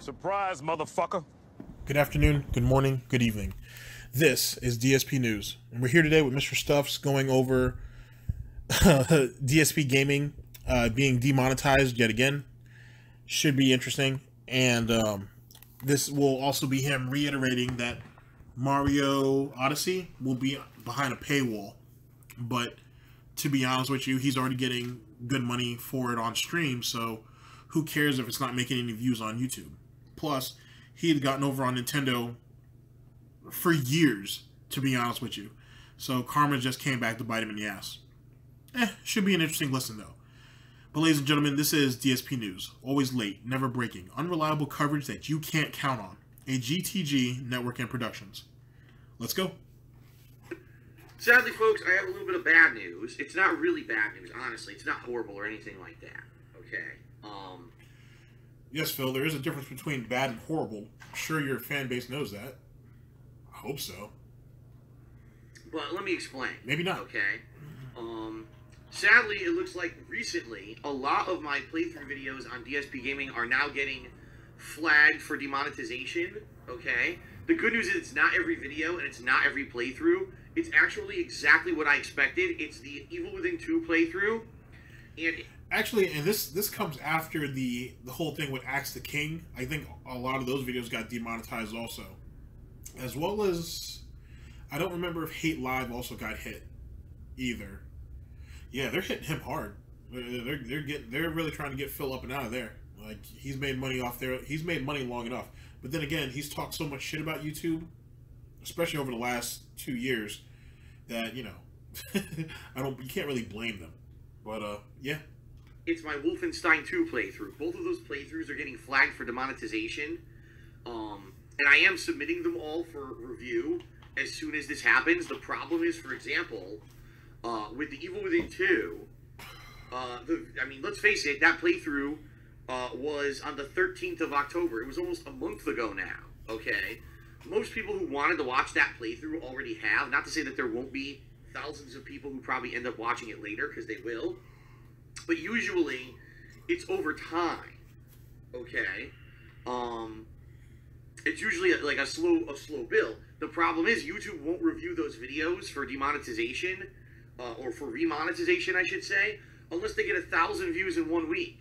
Surprise, motherfucker. Good afternoon, good morning, good evening. This is DSP News, and we're here today with Mr. Stuffs going over Dspgaming being demonetized yet again. Should be interesting, and this will also be him reiterating that Mario Odyssey will be behind a paywall. But to be honest with you, he's already getting good money for it on stream, so who cares if it's not making any views on YouTube? Plus, he had gotten over on Nintendo for years, to be honest with you. So karma just came back to bite him in the ass. Should be an interesting listen, though. But ladies and gentlemen, this is DSP News. Always late, never breaking, unreliable coverage that you can't count on. A GTG network and productions. Let's go. Sadly, folks, I have a little bit of bad news. It's not really bad news, honestly. It's not horrible or anything like that. Okay. Yes, Phil, there is a difference between bad and horrible. I'm sure your fan base knows that. I hope so. But let me explain. Maybe not. Okay. Sadly, it looks like recently, a lot of my playthrough videos on Dspgaming are now getting flagged for demonetization. Okay. The good news is it's not every video and it's not every playthrough. It's actually exactly what I expected. It's the Evil Within 2 playthrough. And actually, and this comes after the whole thing with Axe the King. I think a lot of those videos got demonetized also. As well as, I don't remember if Hate Live also got hit either. Yeah, they're hitting him hard. They're really trying to get Phil up and out of there. Like, he's made money off there. He's made money long enough. But then again, he's talked so much shit about YouTube, especially over the last 2 years, that, you know, you can't really blame them. But yeah. It's my Wolfenstein 2 playthrough. Both of those playthroughs are getting flagged for demonetization. And I am submitting them all for review as soon as this happens. The problem is, for example, with the Evil Within 2, I mean, let's face it, that playthrough was on the 13th of October. It was almost a month ago now, okay? Most people who wanted to watch that playthrough already have. Not to say that there won't be thousands of people who probably end up watching it later, because they will. But usually, it's over time, okay? It's usually like a slow build. The problem is YouTube won't review those videos for demonetization, or for remonetization, I should say, unless they get 1,000 views in 1 week.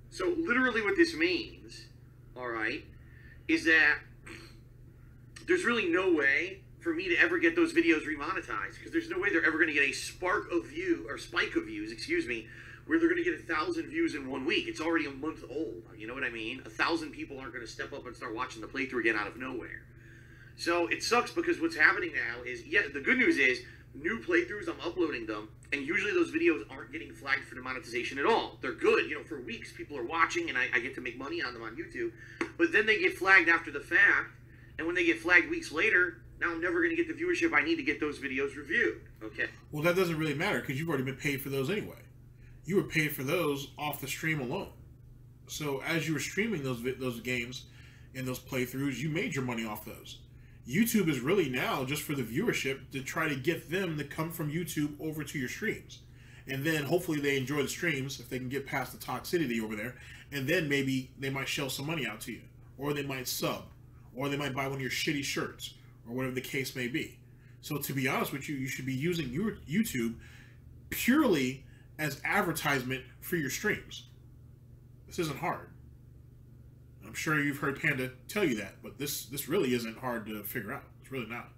So literally what this means, all right, is that there's really no way for me to ever get those videos remonetized, because there's no way they're ever going to get a spike of views, excuse me, where they're going to get 1,000 views in 1 week. It's already a month old. You know what I mean? 1,000 people aren't going to step up and start watching the playthrough again out of nowhere. So it sucks, because what's happening now is, yeah, the good news is new playthroughs, I'm uploading them, and usually those videos aren't getting flagged for demonetization at all. They're good. You know, for weeks people are watching, and I get to make money on them on YouTube. But then they get flagged after the fact, and when they get flagged weeks later, now I'm never going to get the viewership I need to get those videos reviewed. Okay. Well, that doesn't really matter, because you've already been paid for those anyway. You were paid for those off the stream alone. So as you were streaming those games and those playthroughs, you made your money off those. YouTube is really now just for the viewership to try to get them to come from YouTube over to your streams. And then hopefully they enjoy the streams if they can get past the toxicity over there. And then maybe they might shell some money out to you. Or they might sub. Or they might buy one of your shitty shirts. Or whatever the case may be. So to be honest with you, you should be using your YouTube purely as advertisement for your streams. This isn't hard. I'm sure you've heard Panda tell you that, but this really isn't hard to figure out. It's really not.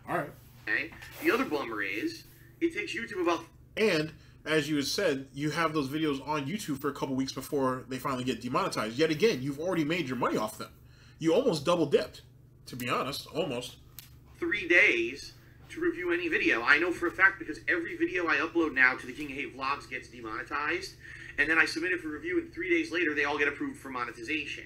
All right. Okay. The other bummer is it takes YouTube about... And as you had said, you have those videos on YouTube for a couple weeks before they finally get demonetized. Yet again, you've already made your money off them. You almost double dipped, to be honest, almost. 3 days to review any video. I know for a fact, because every video I upload now to the King of Hate Vlogs gets demonetized, and then I submit it for review, and 3 days later they all get approved for monetization.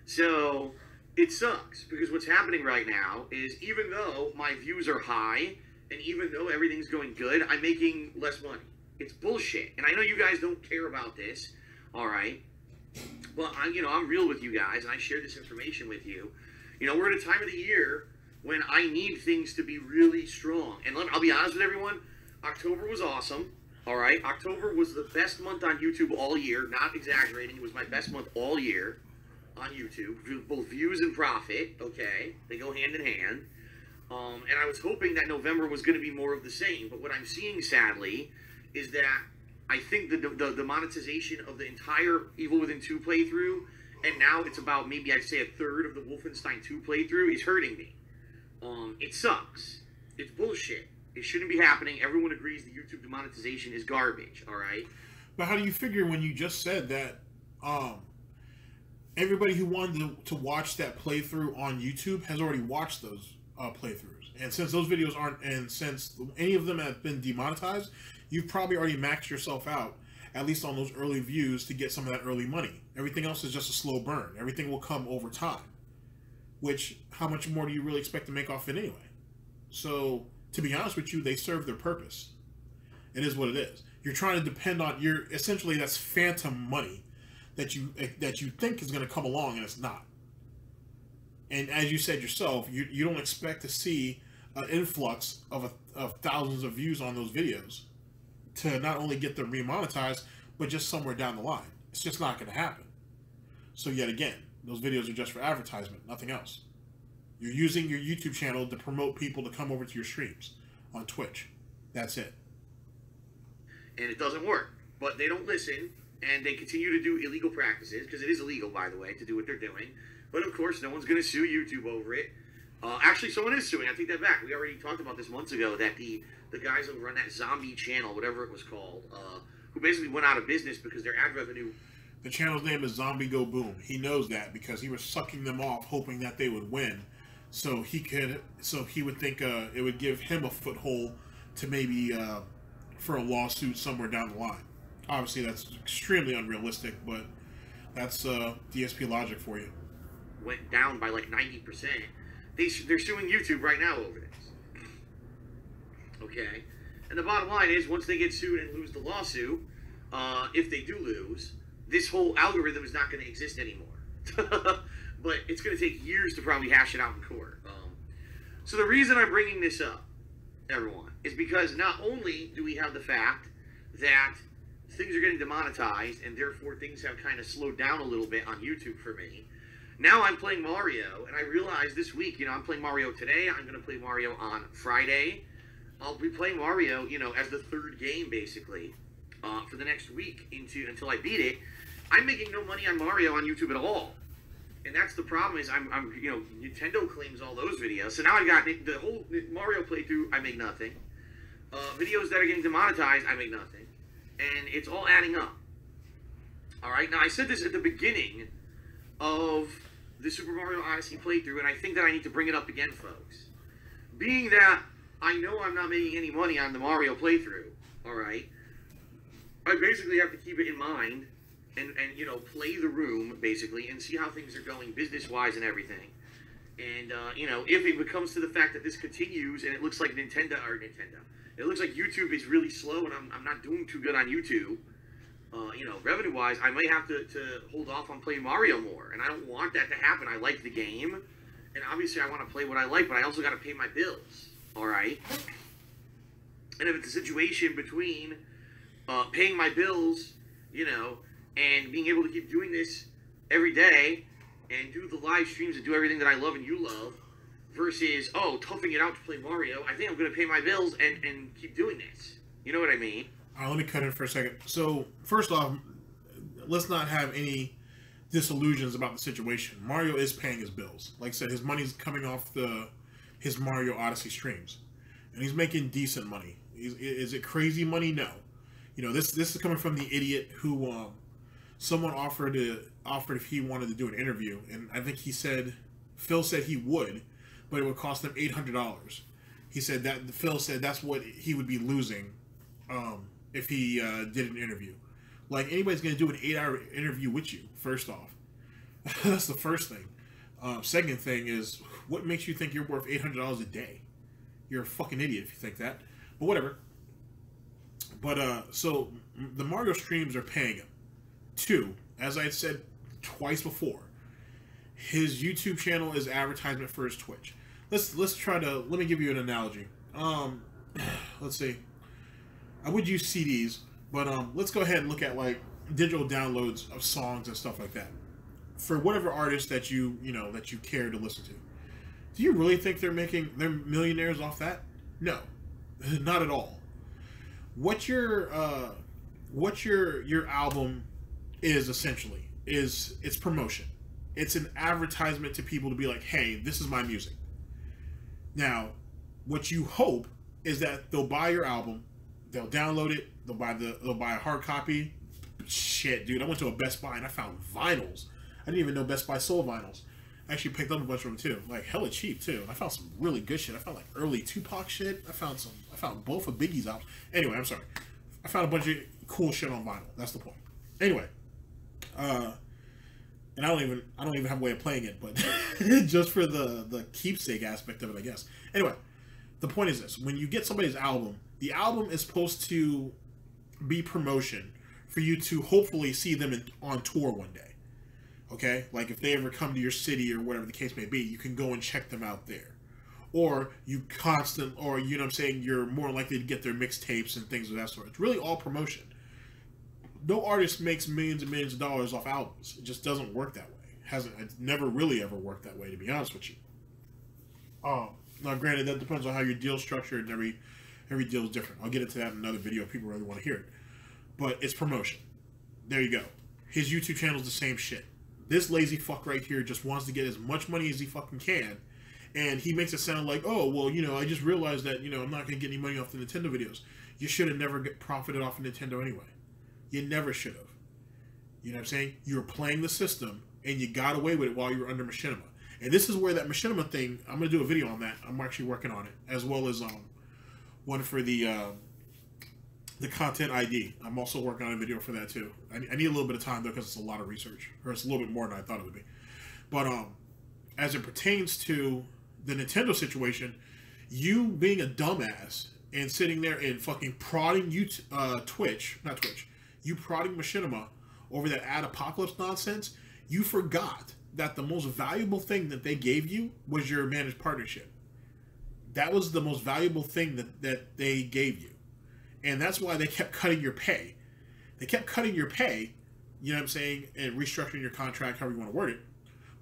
So it sucks, because what's happening right now is, even though my views are high, and even though everything's going good, I'm making less money. It's bullshit. And I know you guys don't care about this, all right? But I'm real with you guys, and I share this information with you. You know, we're at a time of the year when I need things to be really strong. And I'll be honest with everyone, October was awesome. All right, October was the best month on YouTube all year. Not exaggerating, it was my best month all year. on YouTube, both views and profit. Okay, they go hand in hand. And I was hoping that November was going to be more of the same. But what I'm seeing, sadly, is that I think the monetization of the entire Evil Within 2 playthrough, and now it's about maybe I'd say a third of the Wolfenstein 2 playthrough, is hurting me. It sucks. It's bullshit. It shouldn't be happening. Everyone agrees the YouTube demonetization is garbage, all right? But how do you figure when you just said that everybody who wanted to watch that playthrough on YouTube has already watched those playthroughs? And since those videos aren't, and since any of them have been demonetized, you've probably already maxed yourself out, at least on those early views, to get some of that early money. Everything else is just a slow burn. Everything will come over time. Which, how much more do you really expect to make off it anyway? So, to be honest with you, they serve their purpose. It is what it is. You're trying to depend on essentially that's phantom money that you think is going to come along, and it's not. And as you said yourself, you don't expect to see an influx of thousands of views on those videos to not only get them remonetized, but just somewhere down the line. It's just not going to happen. So yet again, those videos are just for advertisement, nothing else. You're using your YouTube channel to promote people to come over to your streams on Twitch. That's it. And it doesn't work. But they don't listen, and they continue to do illegal practices, because it is illegal, by the way, to do what they're doing. But of course, no one's going to sue YouTube over it. Actually, someone is suing. I take that back. We already talked about this months ago, that the guys who run that zombie channel, whatever it was called, who basically went out of business because their ad revenue... The channel's name is Zombie Go Boom. He knows that because he was sucking them off, hoping that they would win. So he would think it would give him a foothold to maybe for a lawsuit somewhere down the line. Obviously, that's extremely unrealistic, but that's DSP logic for you. Went down by like 90%. They're suing YouTube right now over this. Okay? And the bottom line is, once they get sued and lose the lawsuit, if they do lose, this whole algorithm is not going to exist anymore. But it's going to take years to probably hash it out in court. So the reason I'm bringing this up, everyone, is because not only do we have the fact that things are getting demonetized, and therefore things have kind of slowed down a little bit on YouTube for me. Now I'm playing Mario, and I realized this week, I'm playing Mario today. I'm going to play Mario on Friday. I'll be playing Mario, as the third game, basically, for the next week until I beat it. I'm making no money on Mario on YouTube at all. And that's the problem, is Nintendo claims all those videos. So now I've got the whole Mario playthrough, I make nothing. Videos that are getting demonetized, I make nothing. And it's all adding up. Alright, now I said this at the beginning of the Super Mario Odyssey playthrough, and I think that I need to bring it up again, folks. Being that I know I'm not making any money on the Mario playthrough, alright, I basically have to keep it in mind and play the room, basically, and see how things are going business-wise and everything. And, if it comes to the fact that this continues and it looks like it looks like YouTube is really slow and I'm not doing too good on YouTube, revenue-wise, I might have to hold off on playing Mario more. And I don't want that to happen. I like the game, and obviously I want to play what I like, but I also got to pay my bills, all right? And if it's a situation between paying my bills, and being able to keep doing this every day and do the live streams and do everything that I love and you love, versus, toughing it out to play Mario, I think I'm going to pay my bills and keep doing this. You know what I mean? Let me cut in for a second. So, first off, let's not have any disillusions about the situation. Mario is paying his bills. Like I said, his money's coming off his Mario Odyssey streams. And he's making decent money. Is it crazy money? No. This is coming from the idiot who someone offered if he wanted to do an interview, and I think Phil said he would, but it would cost him $800. He said that Phil said that's what he would be losing if he did an interview. Like, anybody's going to do an 8-hour interview with you, first off. That's the first thing. Second thing is, what makes you think you're worth $800 a day? You're a fucking idiot if you think that. But whatever. But, so, the Mario streams are paying him. 2, as I had said twice before, his YouTube channel is advertisement for his Twitch. Let me give you an analogy. Let's see. I would use CDs, but let's go ahead and look at like digital downloads of songs and stuff like that. for whatever artist that you know that you care to listen to. Do you really think they're millionaires off that? No, not at all. What your album is essentially is it's promotion. It's an advertisement to people to be like, hey, this is my music. Now, what you hope is that they'll buy your album, they'll download it, they'll buy a hard copy. Shit, dude, I went to a Best Buy and I found vinyls. I didn't even know Best Buy sold vinyls. I actually picked up a bunch of them too, like hella cheap too. I found some really good shit. I found like early Tupac shit. I found both of Biggie's albums. Anyway, I'm sorry. I found a bunch of cool shit on vinyl. That's the point. Anyway, and I don't even have a way of playing it, but just for the keepsake aspect of it, I guess. Anyway, the point is this: when you get somebody's album, the album is supposed to be promotion for you to hopefully see them on tour one day. Okay, like if they ever come to your city or whatever the case may be, you can go and check them out there. Or you know what I'm saying, you're more likely to get their mixtapes and things of that sort. It's really all promotion. No artist makes millions and millions of dollars off albums. It just doesn't work that way. It's never really ever worked that way, to be honest with you. Now granted, that depends on how your deal's structured, and every deal is different. I'll get into that in another video if people really want to hear it. But it's promotion. There you go. His YouTube channel's the same shit. This lazy fuck right here just wants to get as much money as he fucking can. And he makes it sound like, oh, well, you know, I just realized that, you know, I'm not going to get any money off the Nintendo videos. You should have never profited off of Nintendo anyway. You never should have. You know what I'm saying? You were playing the system, and you got away with it while you were under Machinima. And this is where that Machinima thing, I'm going to do a video on that. I'm actually working on it, as well as one for the content ID. I'm also working on a video for that, too. I need a little bit of time, though, because it's a lot of research. Or it's a little bit more than I thought it would be. But as it pertains to the Nintendo situation, you being a dumbass and sitting there and fucking prodding you prodding Machinima over that ad apocalypse nonsense, you forgot that the most valuable thing that they gave you was your managed partnership. That was the most valuable thing that they gave you. And that's why they kept cutting your pay. They kept cutting your pay, you know what I'm saying, and restructuring your contract, however you want to word it.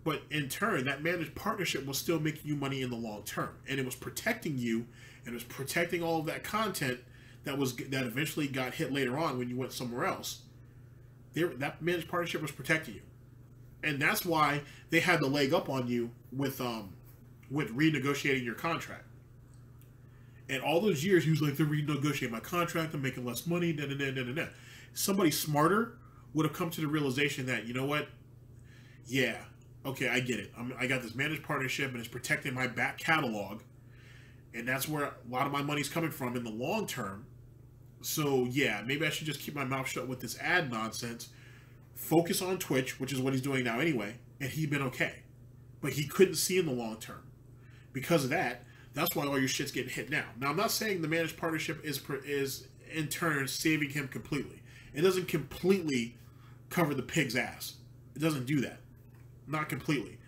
But in turn, that managed partnership was still making you money in the long term. And it was protecting you, and it was protecting all of that content that eventually got hit later on when you went somewhere else. That managed partnership was protecting you. And that's why they had the leg up on you with renegotiating your contract. And all those years, he was like, they're renegotiating my contract, I'm making less money, da-da-da-da-da-da. Somebody smarter would have come to the realization that, you know what? Yeah, okay, I get it. I got this managed partnership, and it's protecting my back catalog. And that's where a lot of my money's coming from in the long term. So, yeah, maybe I should just keep my mouth shut with this ad nonsense. Focus on Twitch, which is what he's doing now anyway. And he'd been okay. But he couldn't see in the long term. Because of that, that's why all your shit's getting hit now. Now, I'm not saying the managed partnership is in turn saving him completely. It doesn't completely cover the pig's ass. It doesn't do that. Not completely.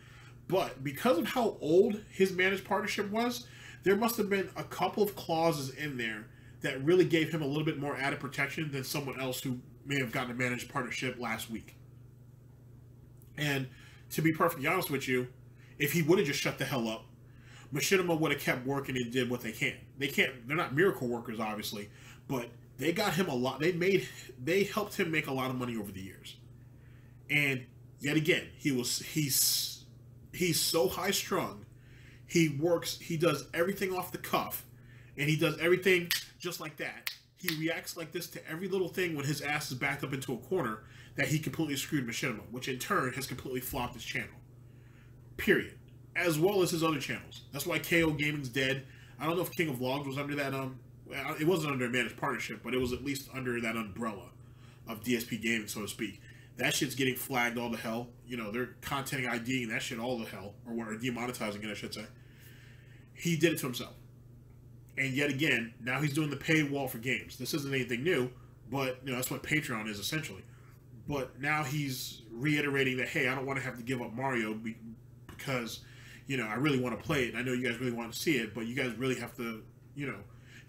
But because of how old his managed partnership was, there must have been a couple of clauses in there that really gave him a little bit more added protection than someone else who may have gotten a managed partnership last week. And to be perfectly honest with you, if he would have just shut the hell up, Machinima would have kept working and did what they can. They're not miracle workers, obviously, but they got him a lot. They helped him make a lot of money over the years. And yet again, he's so high strung. He does everything off the cuff, and he does everything just like that. He reacts like this to every little thing when his ass is backed up into a corner, that he completely screwed Machinima, which in turn has completely flopped his channel. Period. As well as his other channels. That's why KO Gaming's dead. I don't know if King of Vlogs was under that, it wasn't under a managed partnership, but it was at least under that umbrella of Dspgaming, so to speak. That shit's getting flagged all to hell. You know, they're content IDing that shit all to hell, or demonetizing it, I should say. He did it to himself. And yet again, now he's doing the paywall for games. This isn't anything new, but you know, that's what Patreon is essentially. But now he's reiterating that, hey, I don't want to have to give up Mario because, you know, I really want to play it. I know you guys really want to see it, but you guys really have to, you know,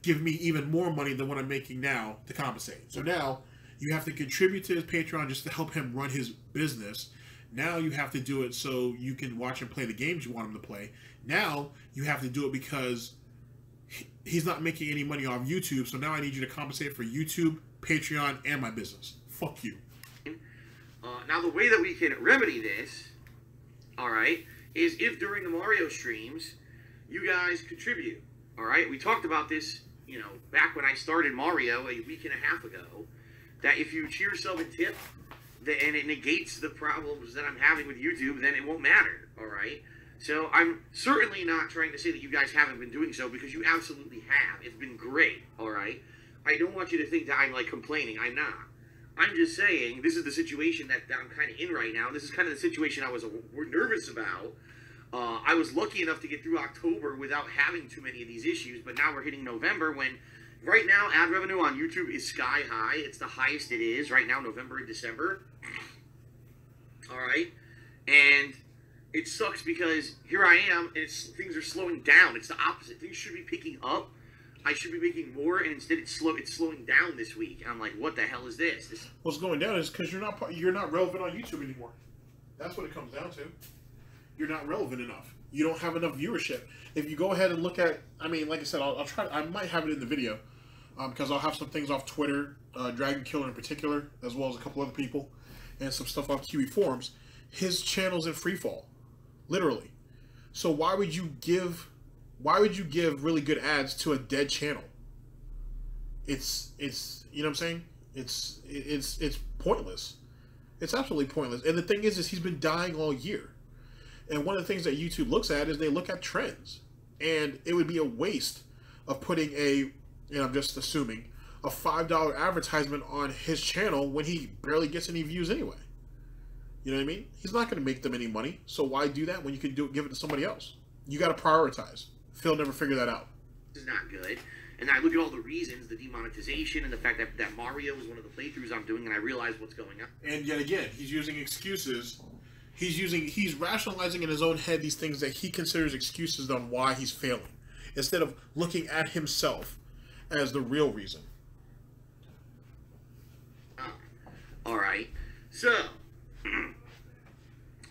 give me even more money than what I'm making now to compensate. So now you have to contribute to his Patreon just to help him run his business, Now you have to do it so you can watch and play the games you want him to play. Now you have to do it because he's not making any money off YouTube, so now I need you to compensate for YouTube, Patreon, and my business. Fuck you. Now the way that we can remedy this, alright, is if during the Mario streams, you guys contribute. Alright, we talked about this, you know, back when I started Mario a week and a half ago, that if you cheer, sub, and tip, and it negates the problems that I'm having with YouTube, then it won't matter, alright? So I'm certainly not trying to say that you guys haven't been doing so, because you absolutely have. It's been great, alright? I don't want you to think that I'm, like, complaining. I'm not. I'm just saying this is the situation that I'm kind of in right now. This is kind of the situation I was nervous about. I was lucky enough to get through October without having too many of these issues, but now we're hitting November when... Right now, ad revenue on YouTube is sky high. It's the highest it is right now, November and December. Alright? And it sucks because here I am, and things are slowing down. It's the opposite. Things should be picking up. I should be making more, and instead it's slowing down this week. And I'm like, what the hell is this? What's going down is because you're not relevant on YouTube anymore. That's what it comes down to. You're not relevant enough. You don't have enough viewership. If you go ahead and look at, I mean, like I said, I'll try. I might have it in the video because I'll have some things off Twitter, Dragon Killer in particular, as well as a couple other people, and some stuff off Kiwi Forums. His channel's in freefall, literally. So why would you give really good ads to a dead channel? It's you know what I'm saying? It's pointless. It's absolutely pointless. And the thing is he's been dying all year. And one of the things that YouTube looks at is they look at trends. And it would be a waste of putting and I'm just assuming, a $5 advertisement on his channel when he barely gets any views anyway. You know what I mean? He's not going to make them any money. So why do that when you can give it to somebody else? You got to prioritize. Phil never figured that out. This is not good. And I look at all the reasons, the demonetization, and the fact that Mario is one of the playthroughs I'm doing, and I realize what's going on. And yet again, he's using excuses. He's rationalizing in his own head these things that he considers excuses on why he's failing, instead of looking at himself as the real reason. All right. So,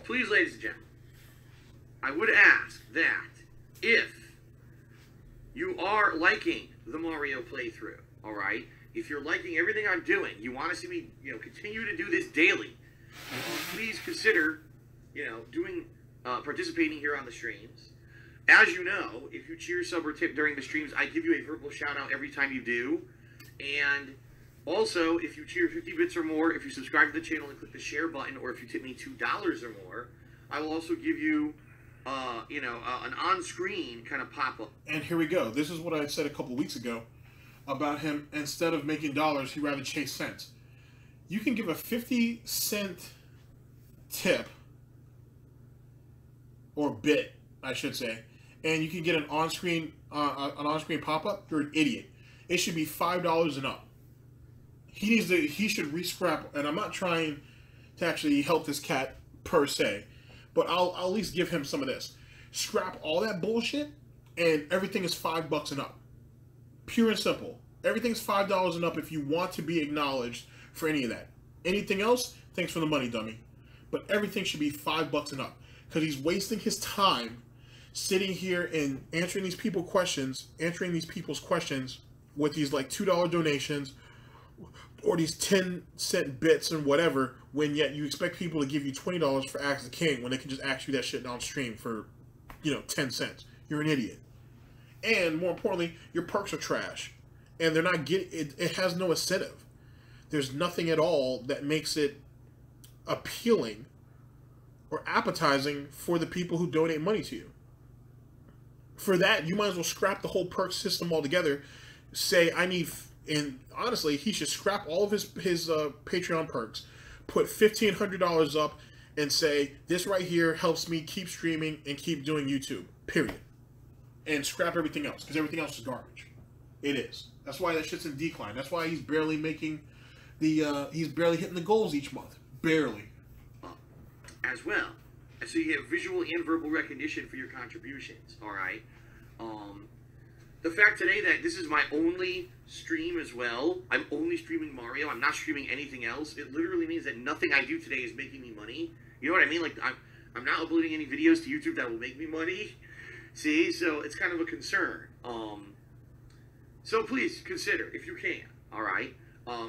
please, ladies and gentlemen, I would ask that if you are liking the Mario playthrough, all right, if you're liking everything I'm doing, you want to see me, continue to do this daily, please consider, doing, participating here on the streams. As you know, if you cheer, sub, or tip during the streams, I give you a verbal shout out every time you do. And also, if you cheer 50 bits or more, if you subscribe to the channel and click the share button, or if you tip me $2 or more, I will also give you an on-screen kind of pop-up. And here we go. This is what I said a couple weeks ago about him. Instead of making dollars, he'd rather chase cents. You can give a 50-cent tip, or bit, I should say, and you can get an on-screen pop-up. You're an idiot. It should be $5 and up. He should re-scrap, and I'm not trying to actually help this cat per se, but I'll at least give him some of this. Scrap all that bullshit, and everything is $5 and up. Pure and simple. Everything's $5 and up if you want to be acknowledged for any of that. Anything else, thanks for the money, dummy. But everything should be $5 and up, because he's wasting his time sitting here and answering these people's questions with these like $2 donations or these 10-cent bits and whatever, when yet you expect people to give you $20 for Ask the King when they can just ask you that shit on stream for 10 cents. You're an idiot. And more importantly, your perks are trash, and they're not getting it. It has no incentive. There's nothing at all that makes it appealing or appetizing for the people who donate money to you. For that, you might as well scrap the whole perk system altogether. Say, and honestly, he should scrap all of his Patreon perks, put $1,500 up, and say, this right here helps me keep streaming and keep doing YouTube, period. And scrap everything else, because everything else is garbage. It is. That's why that shit's in decline. That's why he's barely making he's barely hitting the goals each month. Barely. As well. So you have visual and verbal recognition for your contributions, all right? The fact today that this is my only stream as well, I'm only streaming Mario, I'm not streaming anything else, it literally means that nothing I do today is making me money, You know what I mean? Like, I'm not uploading any videos to YouTube that will make me money. See? So it's kind of a concern. So please consider, if you can, all right?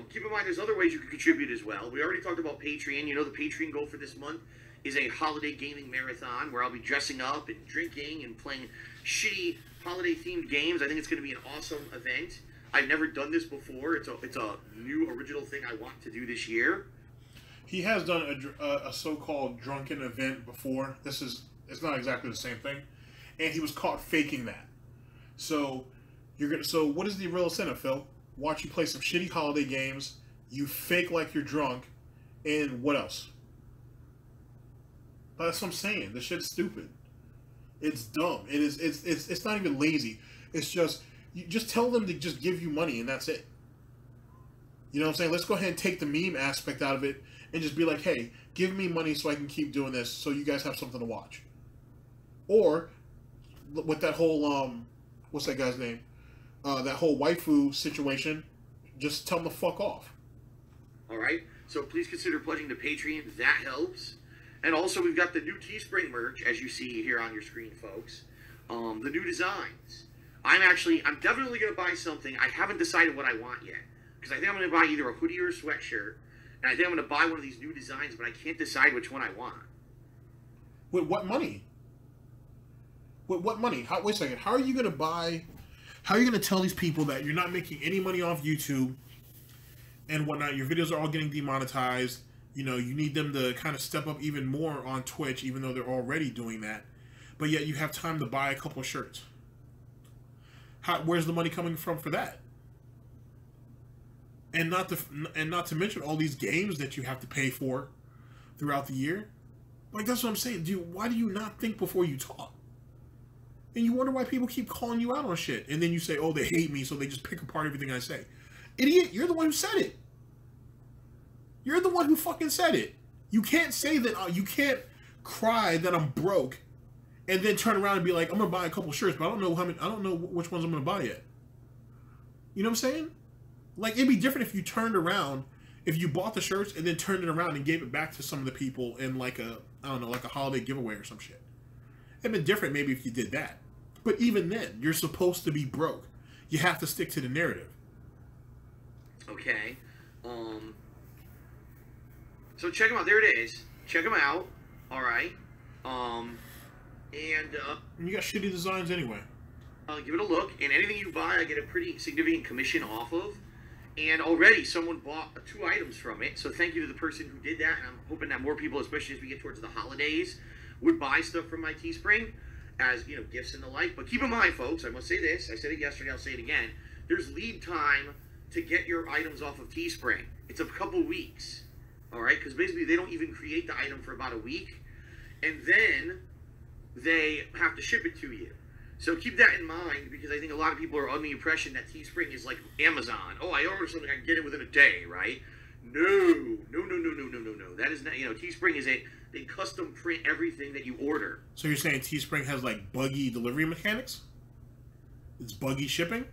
Keep in mind there's other ways you can contribute as well. We already talked about Patreon. You know, the Patreon goal for this month is a holiday gaming marathon where I'll be dressing up and drinking and playing shitty holiday-themed games. I think it's going to be an awesome event. I've never done this before. It's a new original thing I want to do this year. He has done a so-called drunken event before. It's not exactly the same thing, and he was caught faking that. So So what is the real incentive, Phil? Watch you play some shitty holiday games. You fake like you're drunk, and what else? That's what I'm saying. This shit's stupid. It's dumb. It is. It's not even lazy. It's just you just tell them to just give you money, and that's it. You know what I'm saying? Let's go ahead and take the meme aspect out of it and just be like, hey, give me money so I can keep doing this so you guys have something to watch. Or, with that whole, what's that guy's name? That whole waifu situation, just tell them to fuck off. All right? So please consider pledging to Patreon. That helps. And also, we've got the new Teespring merch, as you see here on your screen, folks. The new designs. I'm definitely going to buy something. I haven't decided what I want yet. Because I think I'm going to buy either a hoodie or a sweatshirt. And I think I'm going to buy one of these new designs, but I can't decide which one I want. With what money? With what money? Wait a second. How are you going to tell these people that you're not making any money off YouTube and whatnot? Your videos are all getting demonetized. You know, you need them to kind of step up even more on Twitch, even though they're already doing that. But yet you have time to buy a couple of shirts. Where's the money coming from for that? And not to mention all these games that you have to pay for throughout the year. Like, that's what I'm saying, dude. Why do you not think before you talk? And you wonder why people keep calling you out on shit. And then you say, oh, they hate me, so they just pick apart everything I say. Idiot, you're the one who said it. You're the one who fucking said it. You can't say that, you can't cry that I'm broke and then turn around and be like, I'm going to buy a couple shirts, but I don't know which ones I'm going to buy yet. You know what I'm saying? Like, it'd be different if you turned around, if you bought the shirts and then turned it around and gave it back to some of the people in like a holiday giveaway or some shit. It'd been different maybe if you did that. But even then, you're supposed to be broke. You have to stick to the narrative. Okay. So check them out. There it is. Check them out. All right. And you got shitty designs anyway. Give it a look. And anything you buy, I get a pretty significant commission off of. And already someone bought 2 items from it. So thank you to the person who did that. And I'm hoping that more people, especially as we get towards the holidays, would buy stuff from my Teespring as, you know, gifts and the like. But keep in mind, folks, I must say this. I said it yesterday. I'll say it again. There's lead time to get your items off of Teespring. It's a couple weeks. All right? Because basically they don't even create the item for about a week. And then they have to ship it to you. So keep that in mind, because I think a lot of people are under the impression that Teespring is like Amazon. Oh, I order something, I can get it within a day, right? No. That is not, you know, Teespring is they custom print everything that you order. So you're saying Teespring has like buggy delivery mechanics? It's buggy shipping?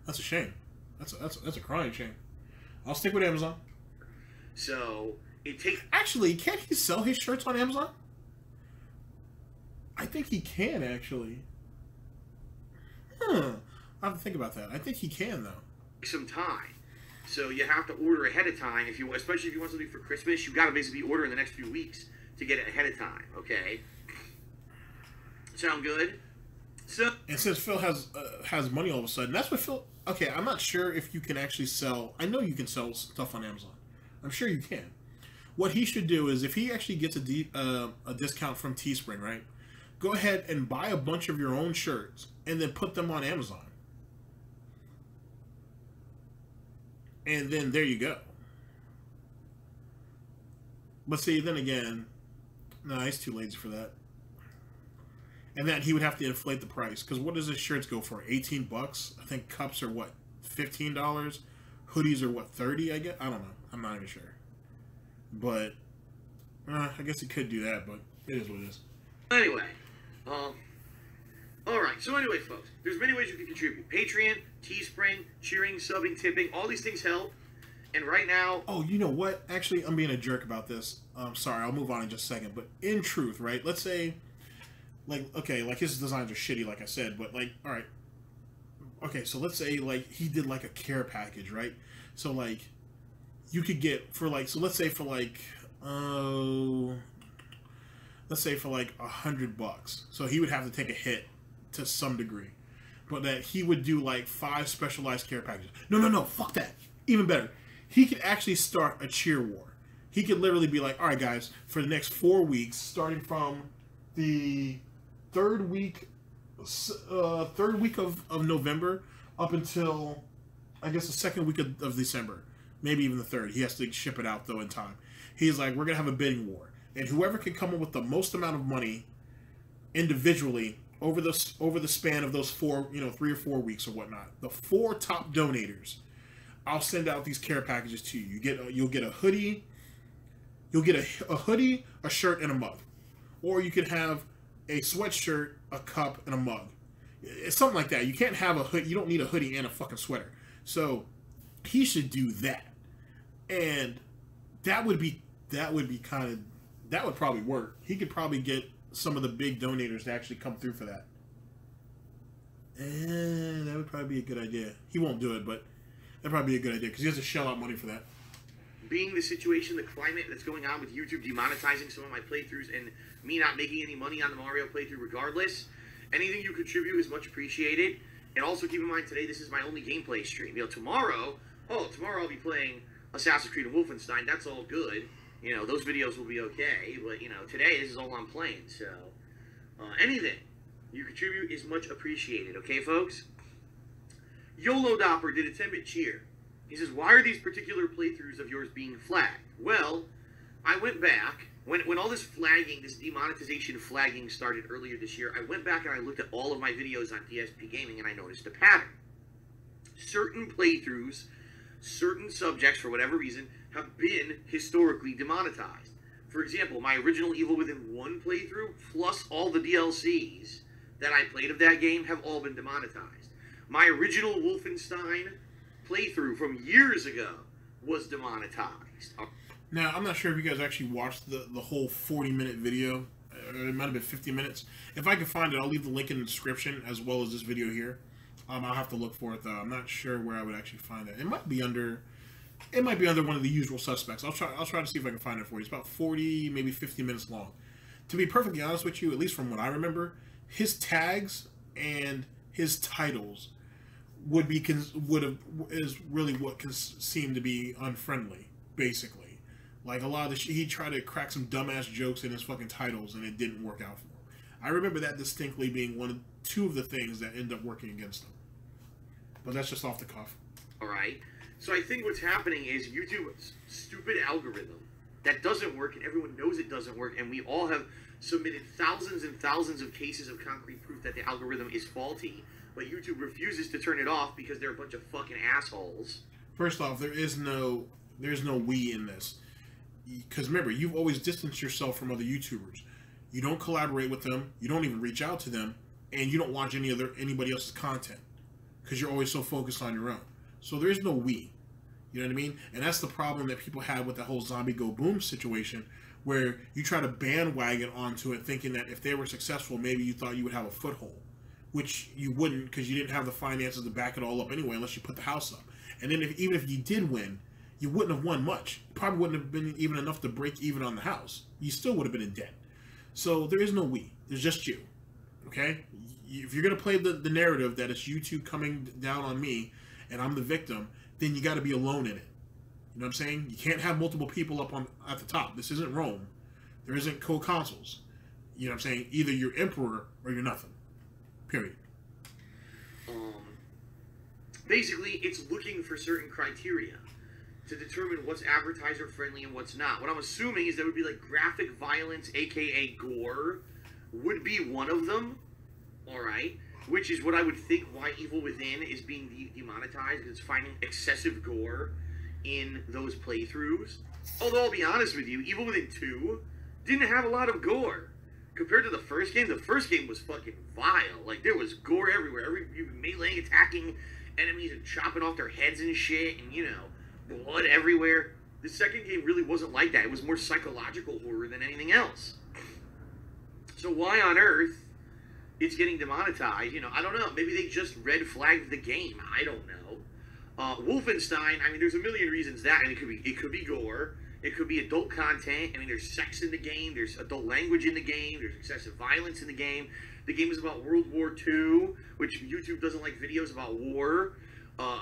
That's a shame. That's a crying shame. I'll stick with Amazon. So it takes. Actually, can't he sell his shirts on Amazon? I think he can actually. I have to think about that. I think he can though. Some time. So you have to order ahead of time if you, especially if you want something for Christmas. You got to basically order in the next few weeks to get it ahead of time. Okay. Sound good? So. And since Phil has money all of a sudden, that's what Phil. Okay, I'm not sure if you can actually sell. I know you can sell stuff on Amazon. I'm sure you can. What he should do is, if he actually gets a discount from Teespring, right? Go ahead and buy a bunch of your own shirts and then put them on Amazon. And then there you go. But see, then again, no, he's too lazy for that. And then he would have to inflate the price. Because what does his shirts go for? 18 bucks? I think cups are what? $15? Hoodies are what? 30, I guess? I don't know. I'm not even sure. But, I guess he could do that, but it is what it is. Anyway, alright, so anyway, folks, there's many ways you can contribute. Patreon, Teespring, cheering, subbing, tipping, all these things help. And right now, oh, you know what? Actually, I'm being a jerk about this. Sorry, I'll move on in just a second. But in truth, right? Let's say, like, okay, like his designs are shitty, like I said. But like, all right, okay. So let's say like he did like a care package, right? So like, you could get for like, so let's say for like, let's say for like $100. So he would have to take a hit to some degree, but that he would do like 5 specialized care packages. No, fuck that. Even better. He could actually start a cheer war. He could literally be like, all right, guys, for the next 4 weeks, starting from the third week of November up until, I guess, the second week of December, maybe even the third. He has to ship it out though in time. He's like, we're gonna have a bidding war, and whoever can come up with the most amount of money individually over the span of those 4, 3 or 4 weeks or whatnot, the 4 top donators, I'll send out these care packages to you. You'll get a hoodie, a hoodie, a shirt, and a mug, or you could have a sweatshirt, a cup, and a mug. It's something like that. You can't have a hoodie. You don't need a hoodie and a fucking sweater. So he should do that, and that would probably work. He could probably get some of the big donators to actually come through for that, and that would probably be a good idea. He won't do it, but that'd probably be a good idea because he has to shell out money for that. Being the situation, the climate that's going on with YouTube demonetizing some of my playthroughs and me not making any money on the Mario playthrough regardless, anything you contribute is much appreciated. And also keep in mind, today this is my only gameplay stream. Tomorrow I'll be playing Assassin's Creed and Wolfenstein. That's all good. Those videos will be okay. But, today this is all I'm playing. So, anything you contribute is much appreciated. Okay, folks? YOLO Dopper did a 10-bit cheer. He says, why are these particular playthroughs of yours being flagged? Well, I went back. When all this flagging, this demonetization flagging started earlier this year, I went back and I looked at all of my videos on Dspgaming and I noticed a pattern. Certain playthroughs, certain subjects, for whatever reason, have been historically demonetized. For example, my original Evil Within 1 playthrough, plus all the DLCs that I played of that game, have all been demonetized. My original Wolfenstein playthrough from years ago was demonetized. Now, I'm not sure if you guys actually watched the whole 40-minute video. It might have been 50 minutes. If I can find it, I'll leave the link in the description as well as this video here. I'll have to look for it, though. I'm not sure where I would actually find it. It might be under one of the usual suspects. I'll try to see if I can find it for you. It's about 40, maybe 50 minutes long. To be perfectly honest with you, at least from what I remember, his tags and his titles is really what can seem to be unfriendly, basically. Like a lot of he tried to crack some dumbass jokes in his fucking titles, and it didn't work out for him. I remember that distinctly being two of the things that end up working against him. But that's just off the cuff. All right. So I think what's happening is YouTube's stupid algorithm that doesn't work, and everyone knows it doesn't work, and we all have submitted thousands and thousands of cases of concrete proof that the algorithm is faulty, but YouTube refuses to turn it off because they're a bunch of fucking assholes. First off, there's no we in this. Because remember, you've always distanced yourself from other YouTubers. You don't collaborate with them, you don't even reach out to them, and you don't watch anybody else's content. Because you're always so focused on your own. So there is no we. You know what I mean? And that's the problem that people have with the whole Zombie Go Boom situation, where you try to bandwagon onto it thinking that if they were successful, maybe you thought you would have a foothold. Which you wouldn't, because you didn't have the finances to back it all up anyway, unless you put the house up. And then even if you did win, you wouldn't have won much. Probably wouldn't have been even enough to break even on the house. You still would have been in debt. So there is no we. There's just you. Okay? If you're going to play the narrative that it's YouTube coming down on me and I'm the victim, then you got to be alone in it. You know what I'm saying? You can't have multiple people up at the top. This isn't Rome. There isn't co-consuls. You know what I'm saying? Either you're emperor or you're nothing. Period. Basically, it's looking for certain criteria to determine what's advertiser friendly and what's not. What I'm assuming is that would be like graphic violence, aka gore, would be one of them. Alright? Which is what I would think why Evil Within is being demonetized, because it's finding excessive gore in those playthroughs. Although I'll be honest with you, Evil Within 2 didn't have a lot of gore. Compared to the first game was fucking vile. Like, there was gore everywhere. You meleeing, attacking enemies and chopping off their heads and shit, and, blood everywhere. The second game really wasn't like that. It was more psychological horror than anything else. So why on earth it's getting demonetized? You know, I don't know. Maybe they just red flagged the game. I don't know. Wolfenstein, I mean, there's a million reasons that. I mean, it could be gore. It could be adult content. I mean, there's sex in the game. There's adult language in the game. There's excessive violence in the game. The game is about World War II, which YouTube doesn't like videos about war.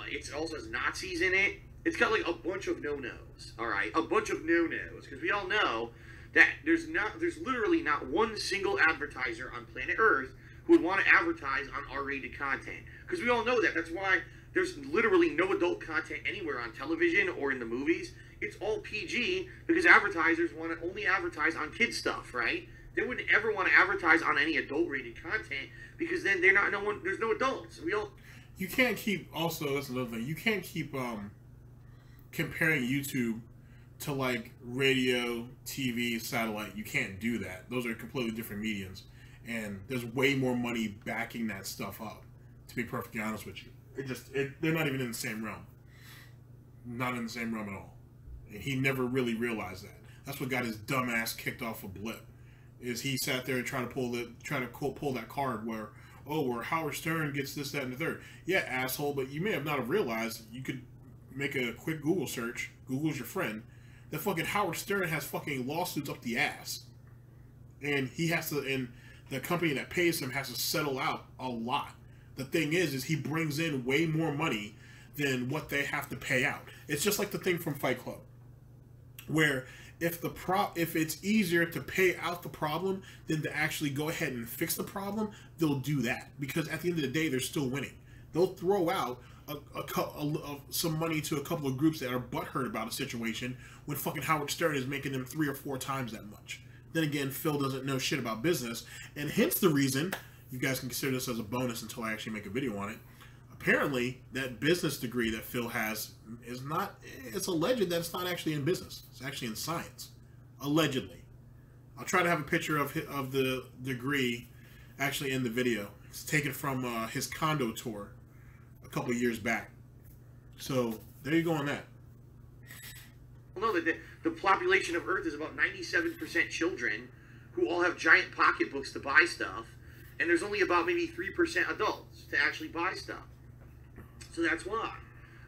It also has Nazis in it. It's got like a bunch of no-nos, all right? A bunch of no-nos, because we all know that there's literally not one single advertiser on planet Earth who would want to advertise on R-rated content. Because we all know that. That's why there's literally no adult content anywhere on television or in the movies. It's all PG because advertisers want to only advertise on kid stuff, right? They wouldn't ever want to advertise on any adult-rated content because then there's no adults. You can't keep, also, that's another thing, you can't keep comparing YouTube to like radio, TV, satellite. You can't do that. Those are completely different mediums. And there's way more money backing that stuff up, to be perfectly honest with you. They're not even in the same realm. Not in the same realm at all. And he never really realized that. That's what got his dumb ass kicked off a blip. Is he sat there and tried to pull that card where Howard Stern gets this, that, and the third. Yeah, asshole, but you may have not have realized you could make a quick Google search. Google's your friend. That fucking Howard Stern has fucking lawsuits up the ass. And he has to, and the company that pays him has to settle out a lot. The thing is he brings in way more money than what they have to pay out. It's just like the thing from Fight Club, where if it's easier to pay out the problem than to actually go ahead and fix the problem, they'll do that, because at the end of the day, they're still winning. They'll throw out some money to a couple of groups that are butthurt about a situation when fucking Howard Stern is making them 3 or 4 times that much. Then again, Phil doesn't know shit about business, and hence the reason, you guys can consider this as a bonus until I actually make a video on it. Apparently, that business degree that Phil has it's alleged that it's not actually in business. It's actually in science. Allegedly. I'll try to have a picture of the degree actually in the video. It's taken from his condo tour a couple of years back. So, there you go on that. Well, no, the population of Earth is about 97% children who all have giant pocketbooks to buy stuff, and there's only about maybe 3% adults to actually buy stuff. So that's why.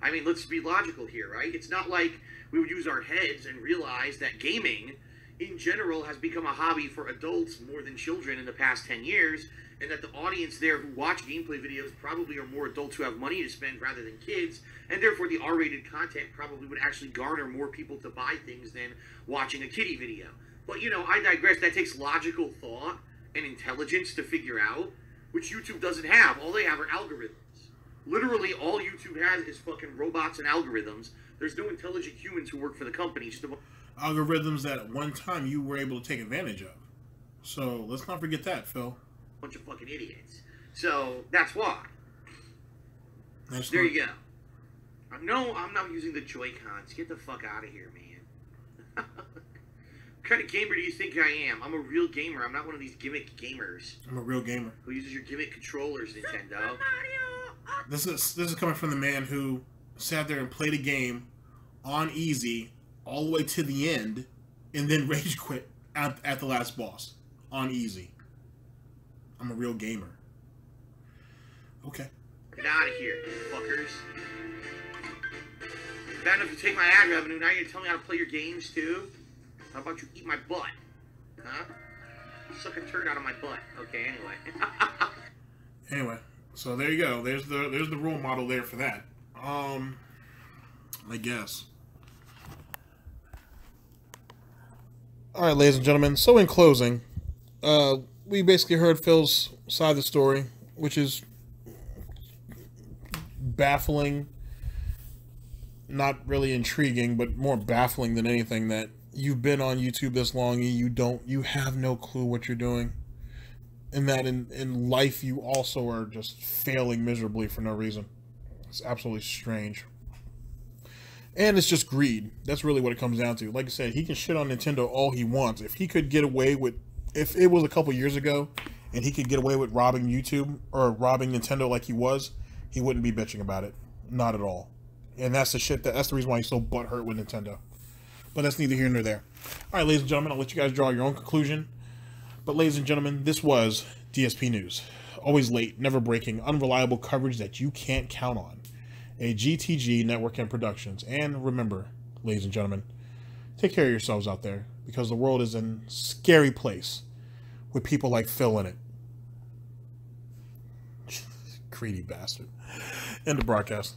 I mean, let's be logical here, right? It's not like we would use our heads and realize that gaming, in general, has become a hobby for adults more than children in the past 10 years, and that the audience there who watch gameplay videos probably are more adults who have money to spend rather than kids, and therefore the R-rated content probably would actually garner more people to buy things than watching a kiddie video. But, you know, I digress. That takes logical thought and intelligence to figure out, which YouTube doesn't have. All they have are algorithms. Literally, all YouTube has is fucking robots and algorithms. There's no intelligent humans who work for the company. Just algorithms that at one time you were able to take advantage of. So, let's not forget that, Phil. Bunch of fucking idiots. So, that's why. There you go. No, I'm not using the Joy-Cons. Get the fuck out of here, man. What kind of gamer do you think I am? I'm a real gamer. I'm not one of these gimmick gamers. I'm a real gamer. Who uses your gimmick controllers, Nintendo? This is coming from the man who sat there and played a game on easy all the way to the end and then rage quit at the last boss on easy. I'm a real gamer. Okay. Get out of here, fuckers. Bad enough to take my ad revenue, now you're gonna tell me how to play your games too? How about you eat my butt? Huh? Suck a turd out of my butt. Okay, anyway. Anyway, so there you go. There's the role model there for that. I guess. Alright, ladies and gentlemen, so in closing, we basically heard Phil's side of the story, which is baffling, not really intriguing, but more baffling than anything, that you've been on YouTube this long and you have no clue what you're doing, and that in life you also are just failing miserably for no reason. It's absolutely strange. And it's just greed. That's really what it comes down to. Like I said, he can shit on Nintendo all he wants. If he could get away with, if it was a couple years ago and he could get away with robbing YouTube or robbing Nintendo like he was, he wouldn't be bitching about it. Not at all. And that's the shit that's the reason why he's so butthurt with Nintendo. But that's neither here nor there. All right, ladies and gentlemen, I'll let you guys draw your own conclusion. But ladies and gentlemen, this was DSP News. Always late, never breaking, unreliable coverage that you can't count on. A GTG Network and Productions. And remember, ladies and gentlemen, take care of yourselves out there, because the world is a scary place with people like Phil in it. Greedy bastard. End of broadcast.